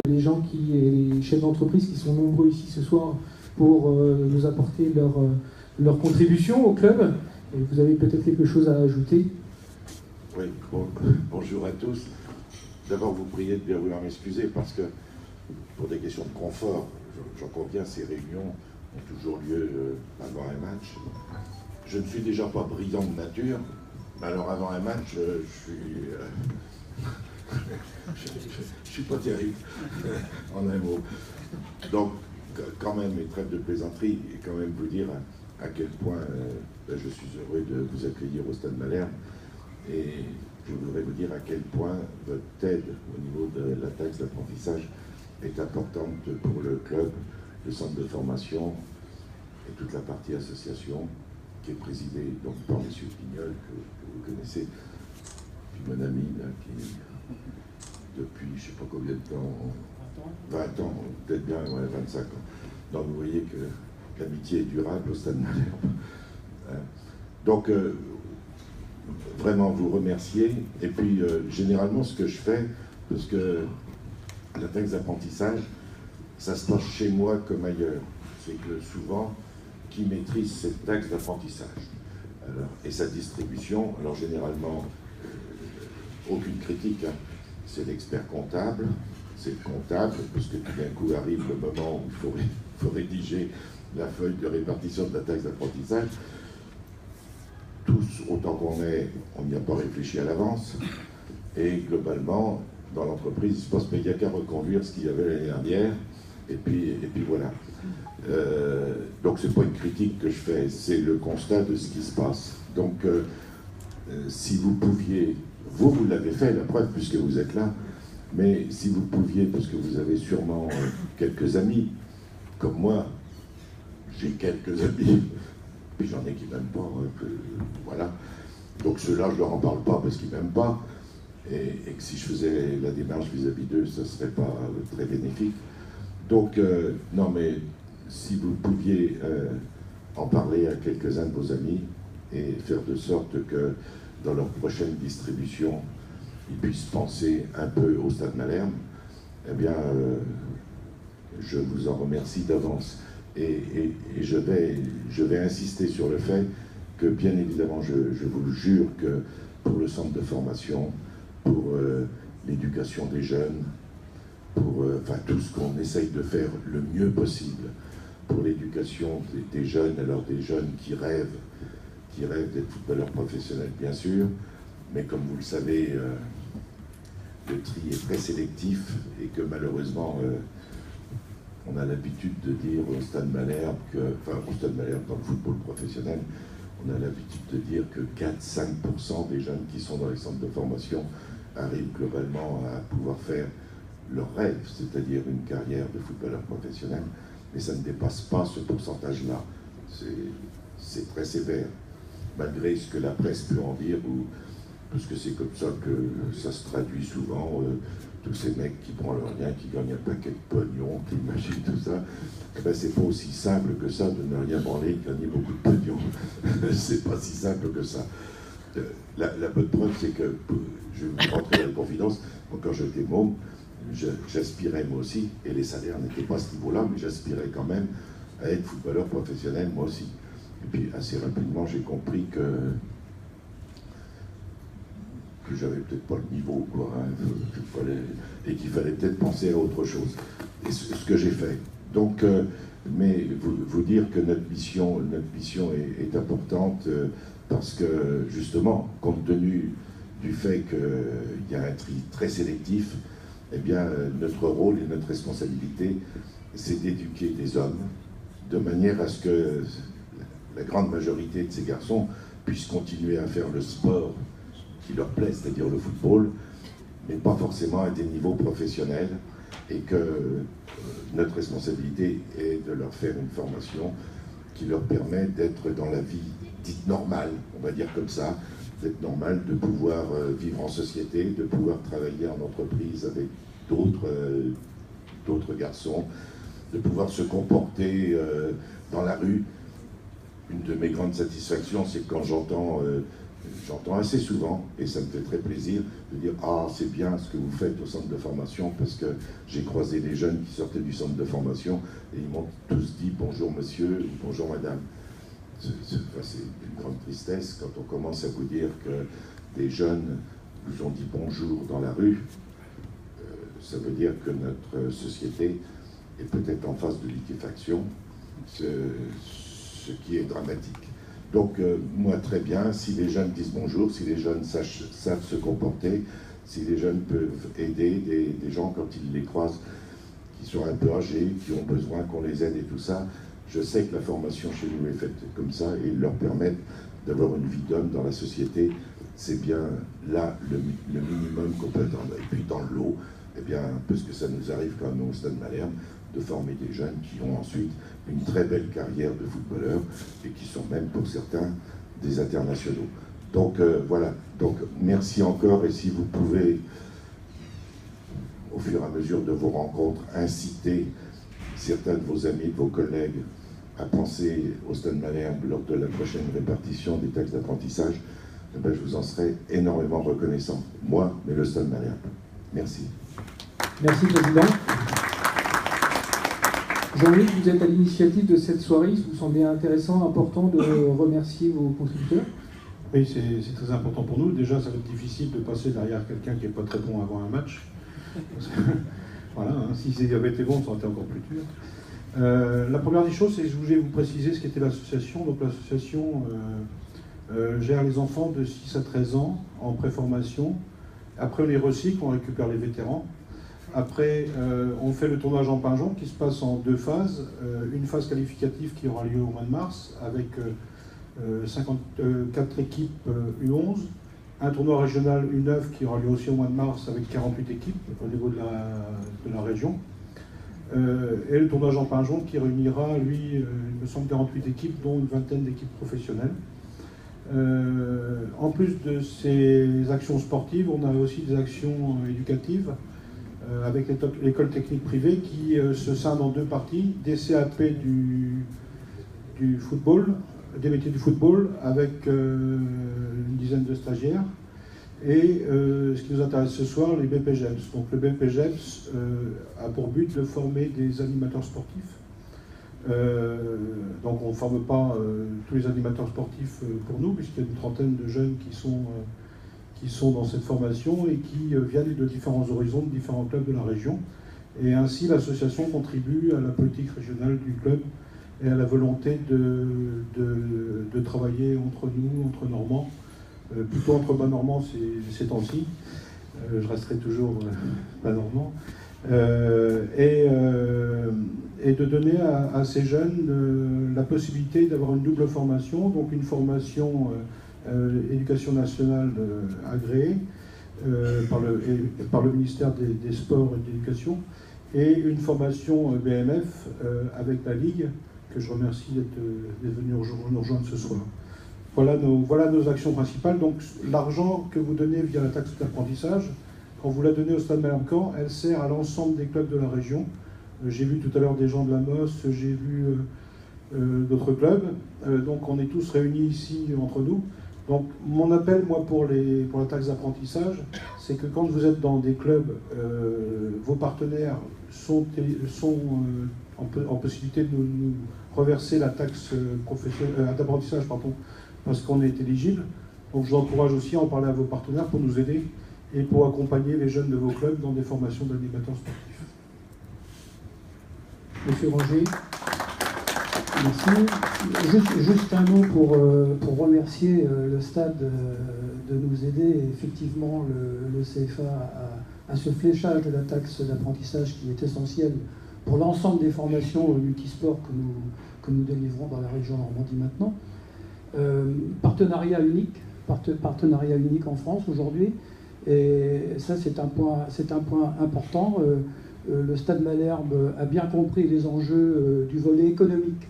les gens les chefs d'entreprise qui sont nombreux ici ce soir pour nous apporter leur contribution au club. Et vous avez peut-être quelque chose à ajouter? Oui, bonjour à tous. D'abord, vous priez de bien vouloir m'excuser parce que, pour des questions de confort, j'en conviens, ces réunions ont toujours lieu avant un match. Je ne suis déjà pas brillant de nature, mais alors avant un match, je suis pas terrible, en un mot. Donc, quand même, et trêve de plaisanterie, et quand même vous dire à quel point je suis heureux de vous accueillir au Stade Malherbe. Et je voudrais vous dire à quel point votre aide au niveau de la taxe d'apprentissage est importante pour le club, le centre de formation et toute la partie association qui est présidée donc par M. Pignol, que vous connaissez, puis mon ami là, qui depuis je ne sais pas combien de temps, 20 ans, peut-être bien, ouais, 25 ans. Donc vous voyez que l'amitié est durable au Stade Malherbe. Donc vraiment vous remercier. Et puis généralement ce que je fais, parce que la taxe d'apprentissage, ça se passe chez moi comme ailleurs. C'est que souvent, qui maîtrise cette taxe d'apprentissage et sa distribution, alors généralement, aucune critique, hein, c'est l'expert comptable, c'est le comptable, parce que tout d'un coup arrive le moment où il faut rédiger la feuille de répartition de la taxe d'apprentissage. Tous, autant qu'on est, on n'y a pas réfléchi à l'avance, et globalement, dans l'entreprise, il se passe, mais il n'y a qu'à reconduire ce qu'il y avait l'année dernière, et puis voilà. Donc c'est pas une critique que je fais, c'est le constat de ce qui se passe. Donc si vous pouviez, vous l'avez fait, la preuve, puisque vous êtes là, mais si vous pouviez, parce que vous avez sûrement quelques amis, comme moi, j'ai quelques amis, puis j'en ai qui m'aiment pas, voilà. Donc ceux-là, je leur en parle pas parce qu'ils m'aiment pas, et que si je faisais la démarche vis-à-vis d'eux, ça serait pas très bénéfique. Donc, non, mais si vous pouviez en parler à quelques-uns de vos amis et faire de sorte que dans leur prochaine distribution, ils puissent penser un peu au Stade Malherbe, eh bien, je vous en remercie d'avance. Et je vais insister sur le fait que, bien évidemment, je vous le jure que pour le centre de formation, pour l'éducation des jeunes, pour enfin, tout ce qu'on essaye de faire le mieux possible pour l'éducation des jeunes, alors des jeunes qui rêvent d'être footballeurs professionnels, bien sûr, mais comme vous le savez, le tri est très sélectif et que malheureusement, on a l'habitude de dire au Stade Malherbe, au Stade Malherbe dans le football professionnel, on a l'habitude de dire que 4-5% des jeunes qui sont dans les centres de formation arrivent globalement à pouvoir faire leur rêve, c'est-à-dire une carrière de footballeur professionnel, mais ça ne dépasse pas ce pourcentage-là. C'est très sévère, malgré ce que la presse peut en dire, parce que c'est comme ça que ça se traduit souvent, tous ces mecs qui prennent leur rien, qui gagnent un paquet de pognon, qui imaginent tout ça. Eh ben, c'est pas aussi simple que ça de ne rien branler et de gagner beaucoup de pognon. C'est pas si simple que ça. La bonne preuve, c'est que, je vais vous rentrer dans la confidence, moi, quand j'étais môme, j'aspirais moi aussi, et les salaires n'étaient pas à ce niveau-là, mais j'aspirais quand même à être footballeur professionnel moi aussi. Et puis assez rapidement, j'ai compris que j'avais peut-être pas le niveau, quoi, hein, et qu'il fallait peut-être penser à autre chose. Et ce que j'ai fait. Donc, mais vous dire que notre mission est importante parce que, justement, compte tenu du fait qu'il y a un tri très sélectif, eh bien, notre rôle et notre responsabilité, c'est d'éduquer des hommes de manière à ce que la grande majorité de ces garçons puissent continuer à faire le sport qui leur plaît, c'est-à-dire le football, mais pas forcément à des niveaux professionnels, et que notre responsabilité est de leur faire une formation qui leur permet d'être dans la vie dite normale, on va dire comme ça, d'être normal, de pouvoir vivre en société, de pouvoir travailler en entreprise avec d'autres garçons, de pouvoir se comporter dans la rue. Une de mes grandes satisfactions, c'est quand j'entends j'entends assez souvent, et ça me fait très plaisir, de dire « Ah, c'est bien ce que vous faites au centre de formation, parce que j'ai croisé des jeunes qui sortaient du centre de formation, et ils m'ont tous dit « Bonjour monsieur » ou « Bonjour madame ». C'est une grande tristesse quand on commence à vous dire que des jeunes vous ont dit bonjour dans la rue. Ça veut dire que notre société est peut-être en phase de liquéfaction, ce qui est dramatique. Donc moi très bien, si les jeunes disent bonjour, si les jeunes savent se comporter, si les jeunes peuvent aider des gens quand ils les croisent, qui sont un peu âgés, qui ont besoin qu'on les aide et tout ça, je sais que la formation chez nous est faite comme ça et leur permettre d'avoir une vie d'homme dans la société, c'est bien là le minimum qu'on peut attendre. Et puis dans le lot, eh bien, parce que ça nous arrive quand même au Stade Malherbe, de former des jeunes qui ont ensuite une très belle carrière de footballeurs et qui sont même pour certains des internationaux. Donc voilà, donc merci encore, et si vous pouvez, au fur et à mesure de vos rencontres, inciter certains de vos amis, de vos collègues à penser au Stade Malherbe lors de la prochaine répartition des taxes d'apprentissage, eh bien, je vous en serai énormément reconnaissant. Moi, mais le Stade Malherbe. Merci. Merci, Président. Jean-Luc, vous êtes à l'initiative de cette soirée. Il vous semblait intéressant, important de remercier vos contributeurs? Oui, c'est très important pour nous. Déjà, ça va être difficile de passer derrière quelqu'un qui n'est pas très bon avant un match. Voilà, hein, si ça avait été bon, ça aurait été encore plus dur. La première des choses, c'est que je voulais vous préciser ce qu'était l'association. Donc l'association gère les enfants de 6 à 13 ans en préformation. Après, on les recycle, on récupère les vétérans. Après, on fait le tournoi Jean Pinjon qui se passe en 2 phases. Une phase qualificative qui aura lieu au mois de mars avec 54 équipes U11. Un tournoi régional U9 qui aura lieu aussi au mois de mars avec 48 équipes au niveau de la région. Et le tournoi Jean Pinjon qui réunira, lui, il me semble, 48 équipes, dont une vingtaine d'équipes professionnelles. En plus de ces actions sportives, on a aussi des actions éducatives avec l'école technique privée qui se scinde en 2 parties, des CAP du football, des métiers du football, avec une dizaine de stagiaires, et ce qui nous intéresse ce soir, les BPGEPS. Donc le BPGEPS a pour but de former des animateurs sportifs. Donc on ne forme pas tous les animateurs sportifs pour nous, puisqu'il y a une trentaine de jeunes qui sont dans cette formation et qui viennent de différents horizons, de différents clubs de la région. Et ainsi, l'association contribue à la politique régionale du club et à la volonté de travailler entre nous, entre Normands, plutôt entre bas Normands ces temps-ci. Je resterai toujours bas Normand. Et de donner à ces jeunes la possibilité d'avoir une double formation, donc une formation éducation nationale agréée par le ministère des Sports et de l'Éducation, et une formation BMF avec la Ligue, que je remercie d'être venu nous rejoindre ce soir. Voilà nos actions principales. Donc l'argent que vous donnez via la taxe d'apprentissage, quand vous la donnez au Stade Malherbe-Caen, elle sert à l'ensemble des clubs de la région. J'ai vu tout à l'heure des gens de la MOS, j'ai vu d'autres clubs. Donc on est tous réunis ici entre nous. Donc mon appel, moi, pour la taxe d'apprentissage, c'est que quand vous êtes dans des clubs, vos partenaires sont en possibilité de nous reverser la taxe d'apprentissage, parce qu'on est éligible. Donc je vous encourage aussi à en parler à vos partenaires pour nous aider et pour accompagner les jeunes de vos clubs dans des formations d'animateurs sportifs. Monsieur Roger. Merci. Juste un mot pour remercier le Stade de nous aider. Et effectivement, le CFA a ce fléchage de la taxe d'apprentissage qui est essentiel pour l'ensemble des formations multisports que nous délivrons dans la région Normandie maintenant. Partenariat unique en France aujourd'hui. Et ça, c'est un point important. Le Stade Malherbe a bien compris les enjeux du volet économique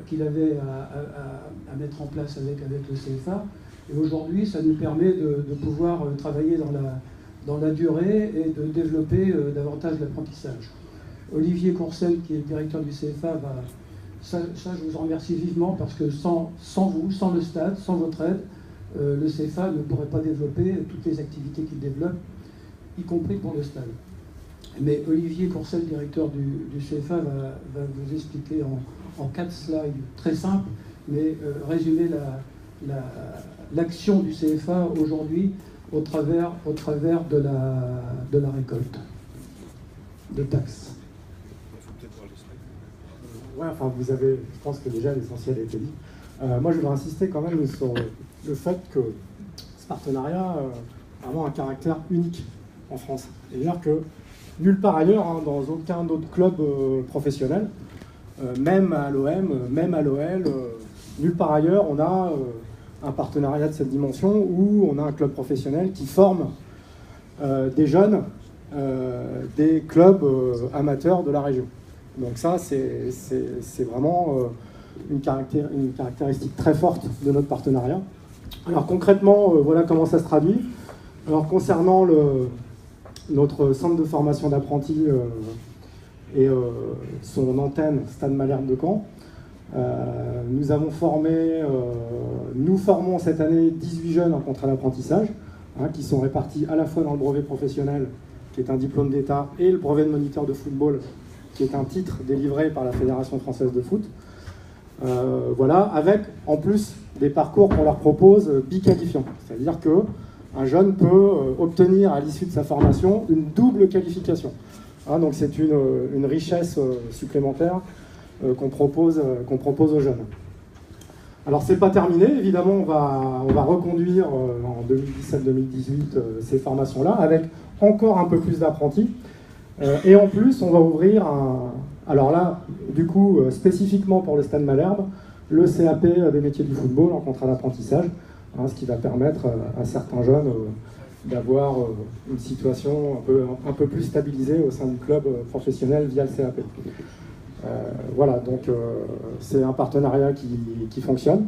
qu'il avait à mettre en place avec le CFA. Et aujourd'hui, ça nous permet de pouvoir travailler dans la durée et de développer davantage l'apprentissage. Olivier Courcel, qui est le directeur du CFA, ça je vous en remercie vivement, parce que sans vous, sans le stade, sans votre aide, le CFA ne pourrait pas développer toutes les activités qu'il développe, y compris pour le stade. Mais Olivier Courcel, directeur du CFA, va vous expliquer en 4 slides très simples, mais résumer l'action du CFA aujourd'hui au travers de la récolte de taxes. Ouais, enfin, je pense que déjà l'essentiel a été dit. Moi, je voudrais insister quand même sur le fait que ce partenariat a vraiment un caractère unique en France. C'est-à-dire que nulle part ailleurs, hein, dans aucun autre club professionnel, même à l'OM, même à l'OL, nulle part ailleurs, on a un partenariat de cette dimension où on a un club professionnel qui forme des jeunes des clubs amateurs de la région. Donc ça, c'est vraiment une caractéristique très forte de notre partenariat. Alors concrètement, voilà comment ça se traduit. Alors concernant notre centre de formation d'apprentis et son antenne Stade Malherbe de Caen, nous formons cette année 18 jeunes en contrat d'apprentissage, qui sont répartis à la fois dans le brevet professionnel, qui est un diplôme d'État, et le brevet de moniteur de football, qui est un titre délivré par la Fédération française de foot. Voilà, avec en plus des parcours qu'on leur propose biqualifiants. C'est-à-dire qu'un jeune peut obtenir à l'issue de sa formation une double qualification. Donc c'est une richesse supplémentaire qu'on propose aux jeunes. Alors c'est pas terminé, évidemment on va reconduire en 2017-2018 ces formations-là avec encore un peu plus d'apprentis. Et en plus on va ouvrir alors là, du coup, spécifiquement pour le Stade Malherbe, le CAP des métiers du football en contrat d'apprentissage, ce qui va permettre à certains jeunes d'avoir une situation un peu plus stabilisée au sein du club professionnel via le CAP. Voilà, donc c'est un partenariat qui fonctionne.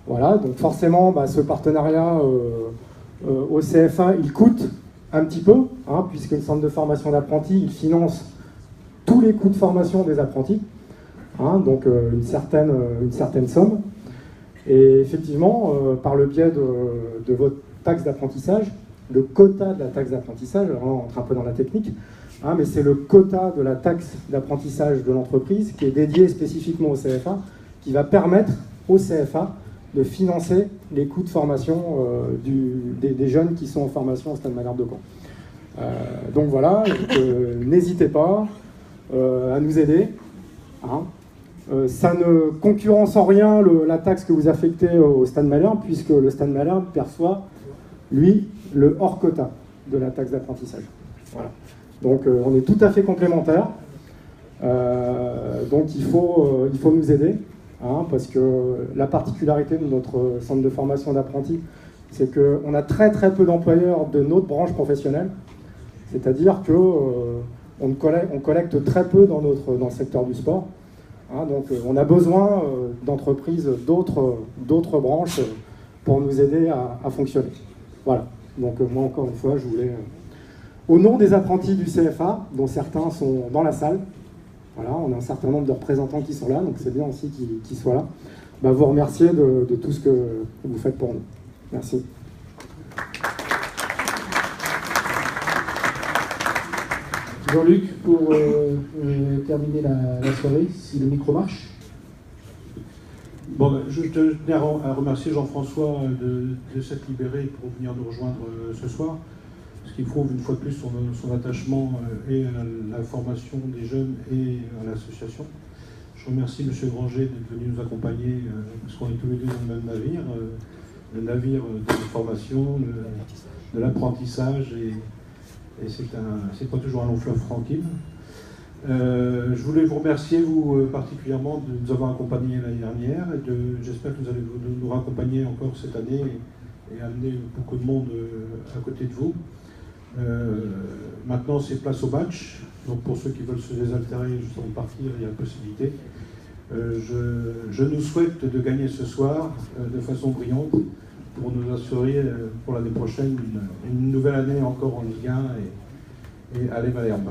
Voilà, donc forcément, ce partenariat au CFA, il coûte un petit peu, puisque le centre de formation d'apprentis, il finance tous les coûts de formation des apprentis, donc une certaine somme. Et effectivement, par le biais de votre taxe d'apprentissage, le quota de la taxe d'apprentissage, on entre un peu dans la technique, mais c'est le quota de la taxe d'apprentissage de l'entreprise qui est dédié spécifiquement au CFA, qui va permettre au CFA de financer les coûts de formation des jeunes qui sont en formation au Stade Malherbe de Caen. Donc voilà, n'hésitez pas à nous aider. Ça ne concurrence en rien la taxe que vous affectez au Stade Malherbe, puisque le Stade Malherbe perçoit, lui, le hors quota de la taxe d'apprentissage. Voilà. Donc on est tout à fait complémentaires. Donc il faut nous aider, parce que la particularité de notre centre de formation d'apprentis, c'est qu'on a très très peu d'employeurs de notre branche professionnelle, c'est-à-dire qu'on collecte très peu dans le secteur du sport. Donc on a besoin d'entreprises d'autres branches pour nous aider à fonctionner. Voilà, donc moi encore une fois, je voulais, au nom des apprentis du CFA, dont certains sont dans la salle, voilà, on a un certain nombre de représentants qui sont là, donc c'est bien aussi qu'ils soient là, vous remercier de tout ce que vous faites pour nous. Merci. Jean-Luc, pour terminer la soirée, si le micro marche. Bon, je tenais à remercier Jean-François de s'être libéré pour venir nous rejoindre ce soir, parce qu'il prouve une fois de plus son attachement et à la formation des jeunes et à l'association. Je remercie M. Granger d'être venu nous accompagner, parce qu'on est tous les deux dans le même navire, le navire de la formation, de l'apprentissage, et c'est pas toujours un long fleuve tranquille. Je voulais vous remercier, vous particulièrement, de nous avoir accompagnés l'année dernière, et j'espère que vous allez nous raccompagner encore cette année et amener beaucoup de monde à côté de vous. Maintenant, c'est place au match. Donc pour ceux qui veulent se désaltérer juste avant de partir, il y a possibilité. Je nous souhaite de gagner ce soir de façon brillante pour nous assurer pour l'année prochaine une nouvelle année encore en Ligue 1 et aller Malherbe.